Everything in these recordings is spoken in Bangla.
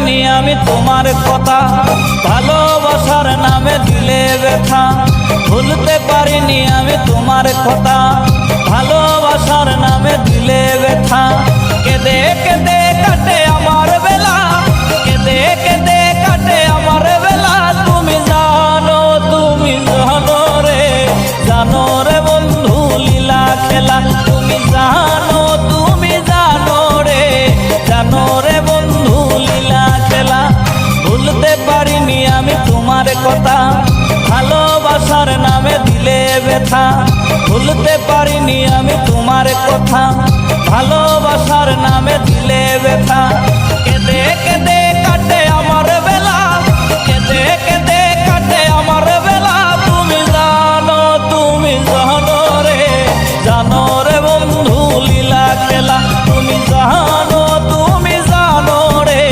পারিনি আমি তোমার কথা, ভালোবাসার নামে দিলে ব্যথা। ভুলতে পারিনি আমি তোমার কথা, ভালোবাসার নামে দিলে ব্যথা। কেঁদে কেঁদে কাটে আমার বেলা, কেঁদে কেঁদে কাটে আমার বেলা। তুমি জানো রে, জানো রে বন্ধু লীলা খেলা। তুমি জানো রে, জানো রে বন্ধু লীলা খেলা। ভুলতে পারিনি আমি তোমার কথা, ভালোবাসার নামে দিলে ব্যথা। ভুলতে পারিনি আমি তোমার কথা, ভালোবাসার নামে দিলে ব্যথা। কেঁদে কেঁদে কাটে আমার বেলা, কেঁদে কেঁদে কাটে আমার বেলা। তুমি জানো রে, জানো রে বন্ধু লীলা খেলা। তুমি জানো রে,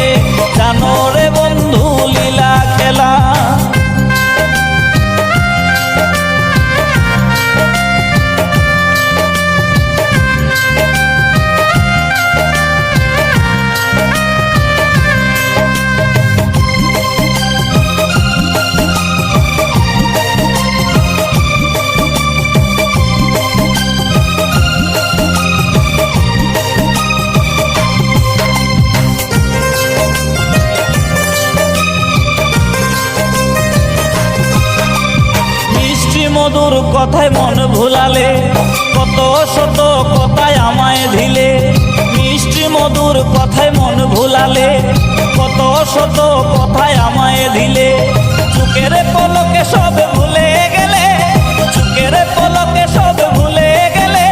জানো রে বন্ধু লীলা খেলা। মধুর কথায় মন ভুলালে, কত শত কথায় আমায় দিলে। মিষ্টি মধুর কথায় মন ভুলালে, কত শত কথায় আমায় দিলে। চোখের পলকে সব ভুলে গেলে, চোখের পলকে সব ভুলে গেলে।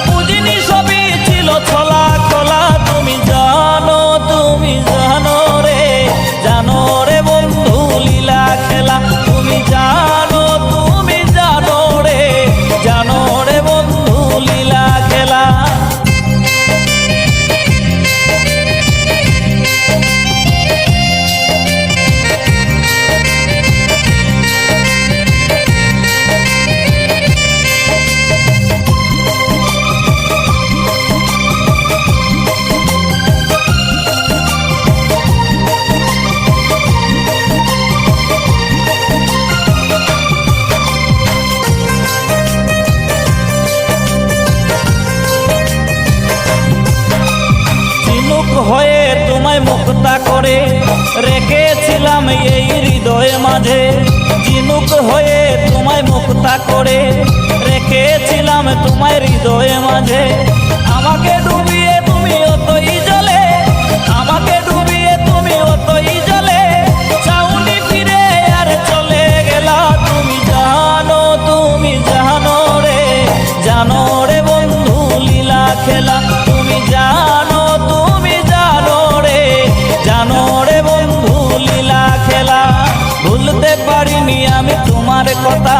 বুঝিনি সবই ছিল ছলা কলা। তুমি জানো রে, জানো রে বন্ধু লীলা খেলা। তুমি জানো রে, জানো রে বন্ধু লীলা খেলা। হয়ে তোমায় মুক্তা করে রেখেছিলাম এই হৃদয়ে মাঝে। ঝিনুক হয়ে তোমায় মুক্তা করে রেখেছিলাম তোমায় হৃদয়ে মাঝে। আমাকে ডুবিয়ে তুমি অতই জলে, আমাকে ডুবিয়ে তুমি অতই জলে। চাউনি ফিরে আর চলে গেলা। তুমি জানো রে, জানো রে বন্ধু লীলা খেলা। তুমি জানো রে, জানো রে বন্ধু লীলা খেলা। ভুলতে পারিনি আমি তোমার কথা,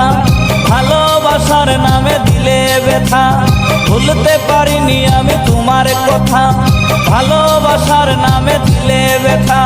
ভালোবাসার নামে দিলে ব্যথা। ভুলতে পারিনি আমি তোমার কথা, ভালোবাসার নামে দিলে ব্যথা।